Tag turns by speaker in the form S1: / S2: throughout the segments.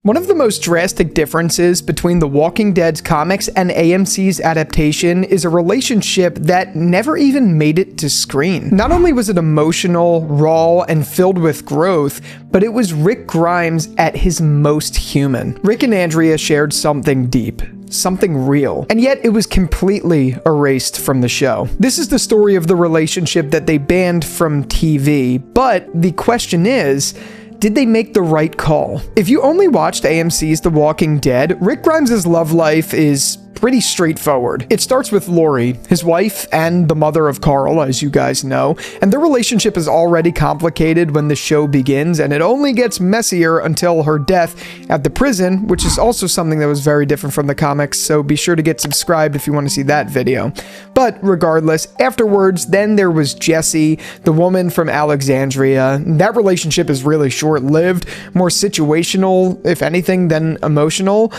S1: One of the most drastic differences between The Walking Dead's comics and AMC's adaptation is a relationship that never even made it to screen. Not only was it emotional, raw, and filled with growth, but it was Rick Grimes at his most human. Rick and Andrea shared something deep. Something real. And yet it was completely erased from the show. This is the story of the relationship that they banned from TV, but the question is, did they make the right call? If you only watched AMC's The Walking Dead, Rick Grimes' love life is pretty straightforward. It starts with Lori, his wife and the mother of Carl, as you guys know, and their relationship is already complicated when the show begins, and it only gets messier until her death at the prison, which is also something that was very different from the comics, so be sure to get subscribed if you want to see that video. But regardless, afterwards, then there was Jessie, the woman from Alexandria. That relationship is really short-lived, more situational, if anything, than emotional.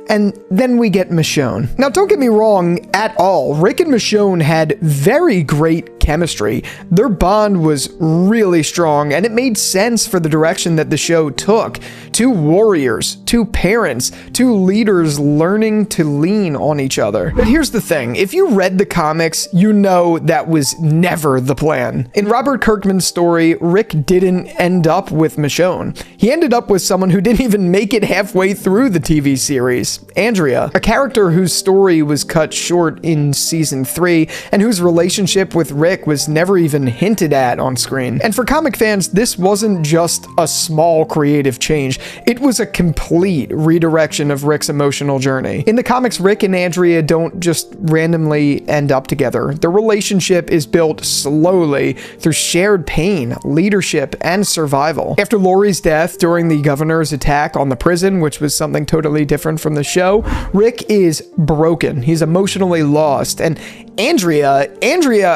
S1: And then we get Michonne. Now, don't get me wrong at all. Rick and Michonne had very great chemistry. Their bond was really strong, and it made sense for the direction that the show took. Two warriors, two parents, two leaders learning to lean on each other. But here's the thing. If you read the comics, you know that was never the plan. In Robert Kirkman's story, Rick didn't end up with Michonne. He ended up with someone who didn't even make it halfway through the TV series. Andrea, a character whose story was cut short in season 3 and whose relationship with Rick was never even hinted at on screen. And for comic fans, this wasn't just a small creative change, it was a complete redirection of Rick's emotional journey. In the comics, Rick and Andrea don't just randomly end up together. Their relationship is built slowly through shared pain, leadership, and survival. After Lori's death during the governor's attack on the prison, which was something totally different from the show, Rick is broken. He's emotionally lost. And Andrea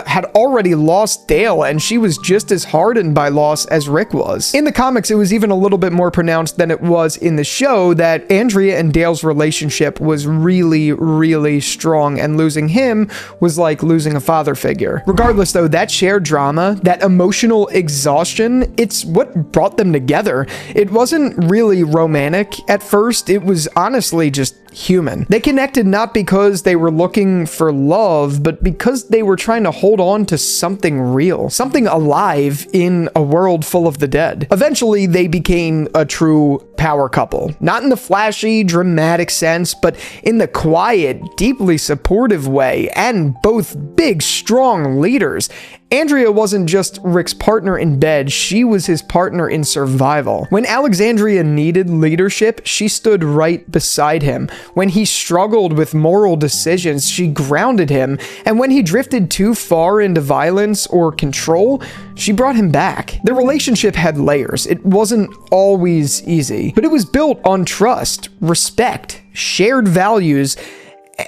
S1: had already lost Dale, and she was just as hardened by loss as Rick was. In the comics, it was even a little bit more pronounced than it was in the show that Andrea and Dale's relationship was really, really strong, and losing him was like losing a father figure. Regardless though, that shared drama, that emotional exhaustion, it's what brought them together. It wasn't really romantic at first, it was honestly just human. They connected not because they were looking for love, but because they were trying to hold on to something real, something alive in a world full of the dead. Eventually, they became a true power couple. Not in the flashy, dramatic sense, but in the quiet, deeply supportive way, and both big, strong leaders. Andrea wasn't just Rick's partner in bed, she was his partner in survival. When Alexandria needed leadership, she stood right beside him. When he struggled with moral decisions, she grounded him. And when he drifted too far into violence or control, she brought him back. Their relationship had layers. It wasn't always easy, but it was built on trust, respect, shared values.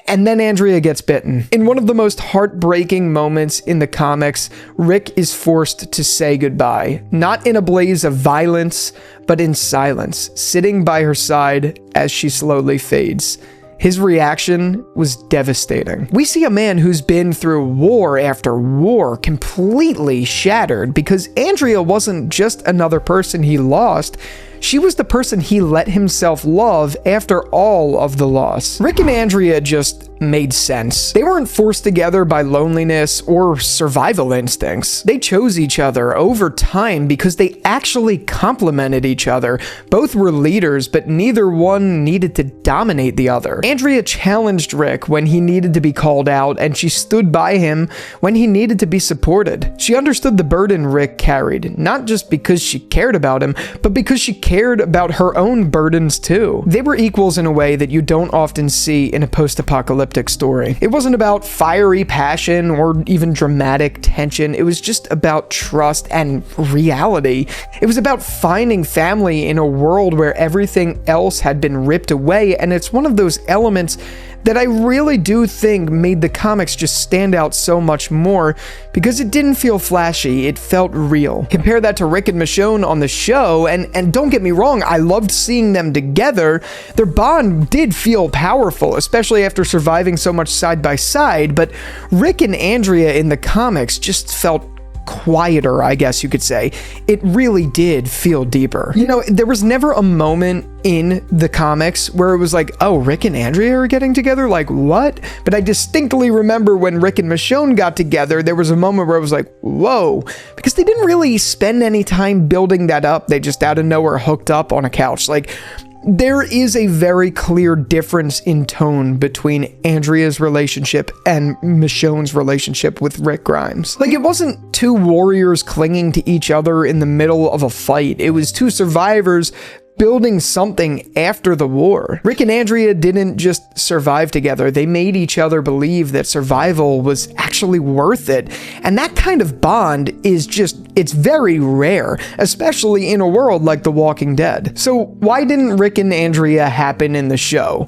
S1: And then Andrea gets bitten. In one of the most heartbreaking moments in the comics, Rick is forced to say goodbye. Not in a blaze of violence, but in silence, sitting by her side as she slowly fades. His reaction was devastating. We see a man who's been through war after war, completely shattered, because Andrea wasn't just another person he lost. She was the person he let himself love after all of the loss. Rick and Andrea just made sense. They weren't forced together by loneliness or survival instincts. They chose each other over time because they actually complemented each other. Both were leaders, but neither one needed to dominate the other. Andrea challenged Rick when he needed to be called out, and she stood by him when he needed to be supported. She understood the burden Rick carried, not just because she cared about him, but because she cared about her own burdens too. They were equals in a way that you don't often see in a post-apocalyptic story. It wasn't about fiery passion or even dramatic tension. It was just about trust and reality. It was about finding family in a world where everything else had been ripped away, and it's one of those elements that I really do think made the comics just stand out so much more, because it didn't feel flashy, it felt real. Compare that to Rick and Michonne on the show, and don't get me wrong, I loved seeing them together. Their bond did feel powerful, especially after surviving so much side by side, but Rick and Andrea in the comics just felt quieter, I guess you could say, it really did feel deeper. You know, there was never a moment in the comics where it was like, oh, Rick and Andrea are getting together? Like, what? But I distinctly remember when Rick and Michonne got together, there was a moment where I was like, whoa, because they didn't really spend any time building that up. They just out of nowhere hooked up on a couch. Like, there is a very clear difference in tone between Andrea's relationship and Michonne's relationship with Rick Grimes. Like, it wasn't two warriors clinging to each other in the middle of a fight. It was two survivors building something after the war. Rick and Andrea didn't just survive together. They made each other believe that survival was actually worth it. And that kind of bond is just, it's very rare, especially in a world like The Walking Dead. So why didn't Rick and Andrea happen in the show?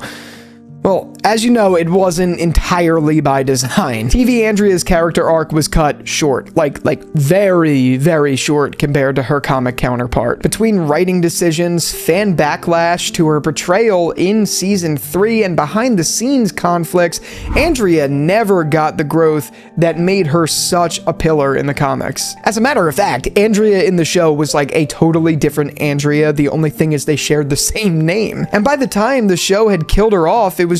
S1: Well, as you know, it wasn't entirely by design. TV Andrea's character arc was cut short, like very, very short compared to her comic counterpart. Between writing decisions, fan backlash to her portrayal in season 3, and behind the scenes conflicts, Andrea never got the growth that made her such a pillar in the comics. As a matter of fact, Andrea in the show was like a totally different Andrea. The only thing is they shared the same name. And by the time the show had killed her off, it was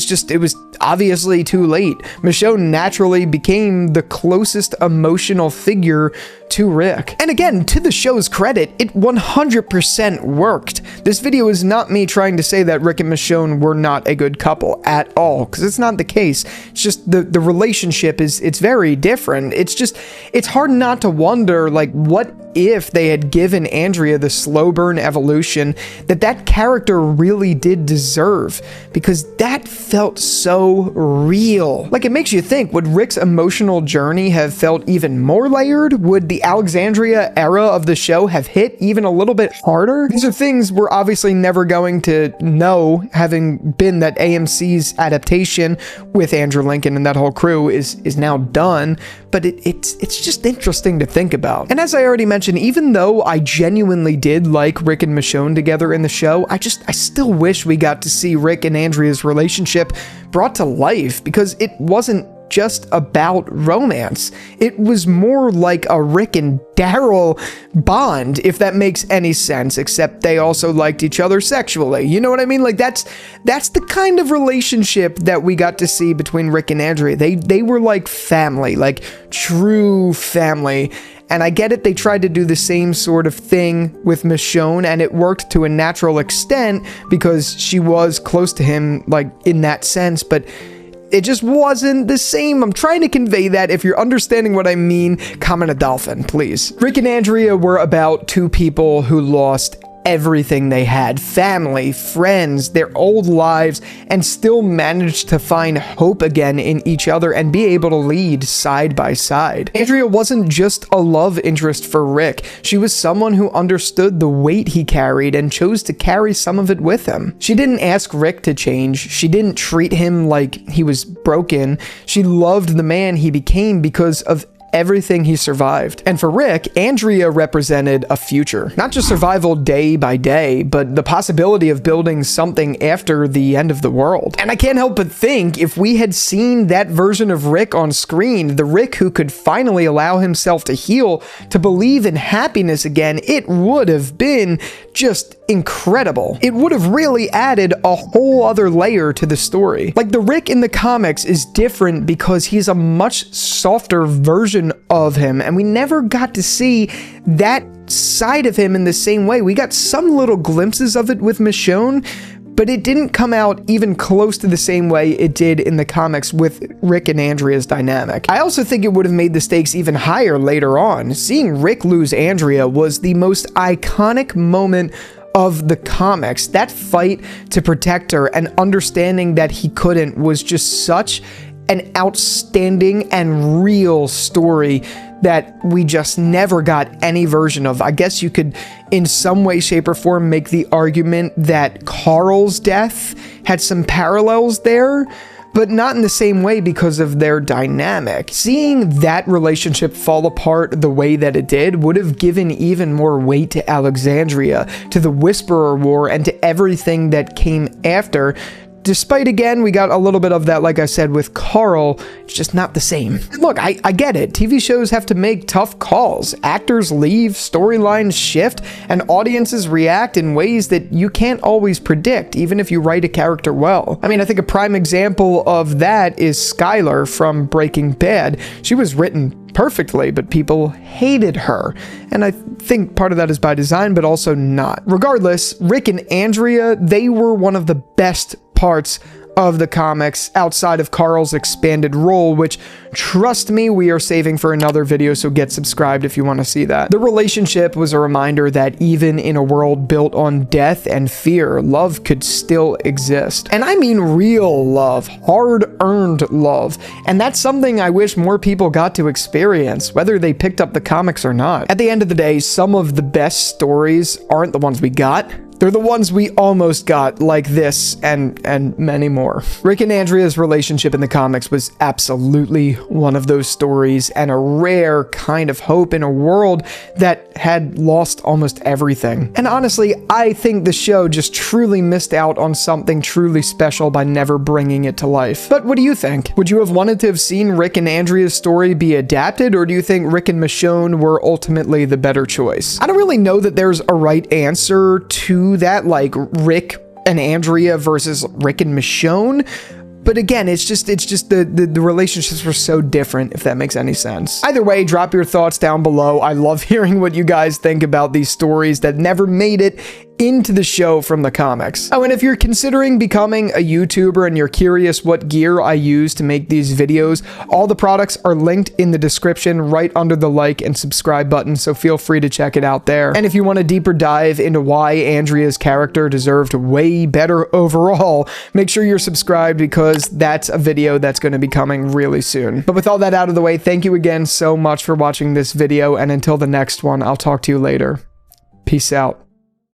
S1: obviously too late. Michonne naturally became the closest emotional figure to Rick. And again, to the show's credit, it 100% worked. This video is not me trying to say that Rick and Michonne were not a good couple at all, because it's not the case. It's just the relationship it's very different. It's hard not to wonder, like, what if they had given Andrea the slow burn evolution that character really did deserve, because that felt so real. Like, it makes you think, would Rick's emotional journey have felt even more layered? Would the Alexandria era of the show have hit even a little bit harder? These are things we're obviously never going to know, having been that AMC's adaptation with Andrew Lincoln and that whole crew is now done, but it's just interesting to think about. And as I already mentioned, even though I genuinely did like Rick and Michonne together in the show, I still wish we got to see Rick and Andrea's relationship brought to life, because it wasn't just about romance. It was more like a Rick and Daryl bond, if that makes any sense, except they also liked each other sexually. You know what I mean? Like, that's the kind of relationship that we got to see between Rick and Andrea. They were like family, like true family. And I get it, they tried to do the same sort of thing with Michonne, and it worked to a natural extent because she was close to him, like, in that sense, but it just wasn't the same. I'm trying to convey that. If you're understanding what I mean, comment a dolphin, please. Rick and Andrea were about two people who lost everything they had: family, friends, their old lives, and still managed to find hope again in each other and be able to lead side by side. Andrea wasn't just a love interest for Rick. She was someone who understood the weight he carried and chose to carry some of it with him. She didn't ask Rick to change. She didn't treat him like he was broken. She loved the man he became because of everything he survived. And for Rick, Andrea represented a future. Not just survival day by day, but the possibility of building something after the end of the world. And I can't help but think, if we had seen that version of Rick on screen, the Rick who could finally allow himself to heal, to believe in happiness again, it would have been just incredible. It would have really added a whole other layer to the story. Like, the Rick in the comics is different because he's a much softer version of him, and we never got to see that side of him in the same way. We got some little glimpses of it with Michonne, but it didn't come out even close to the same way it did in the comics with Rick and Andrea's dynamic. I also think it would have made the stakes even higher later on. Seeing Rick lose Andrea was the most iconic moment of the comics. That fight to protect her and understanding that he couldn't was just such an outstanding and real story that we just never got any version of. I guess you could, in some way, shape, or form, make the argument that Carl's death had some parallels there, but not in the same way because of their dynamic. Seeing that relationship fall apart the way that it did would have given even more weight to Alexandria, to the Whisperer War, and to everything that came after, despite, again, we got a little bit of that, like I said, with Carl, it's just not the same. And look, I get it. TV shows have to make tough calls. Actors leave, storylines shift, and audiences react in ways that you can't always predict, even if you write a character well. I mean, I think a prime example of that is Skylar from Breaking Bad. She was written perfectly, but people hated her. And I think part of that is by design, but also not. Regardless, Rick and Andrea, they were one of the best parts of the comics outside of Carl's expanded role, which, trust me, we are saving for another video, so get subscribed if you want to see that. The relationship was a reminder that even in a world built on death and fear, love could still exist. And I mean real love, hard-earned love. And that's something I wish more people got to experience, whether they picked up the comics or not. At the end of the day, some of the best stories aren't the ones we got. They're the ones we almost got, like this and many more. Rick and Andrea's relationship in the comics was absolutely one of those stories, and a rare kind of hope in a world that had lost almost everything. And honestly, I think the show just truly missed out on something truly special by never bringing it to life. But what do you think? Would you have wanted to have seen Rick and Andrea's story be adapted, or do you think Rick and Michonne were ultimately the better choice? I don't really know that there's a right answer to that, like Rick and Andrea versus Rick and Michonne. But again, it's just the relationships were so different, if that makes any sense. Either way, drop your thoughts down below. I love hearing what you guys think about these stories that never made it into the show from the comics. Oh, and if you're considering becoming a YouTuber and you're curious what gear I use to make these videos, all the products are linked in the description right under the like and subscribe button, so feel free to check it out there. And if you want a deeper dive into why Andrea's character deserved way better overall, make sure you're subscribed, because that's a video that's going to be coming really soon. But with all that out of the way, thank you again so much for watching this video, and until the next one, I'll talk to you later. Peace out.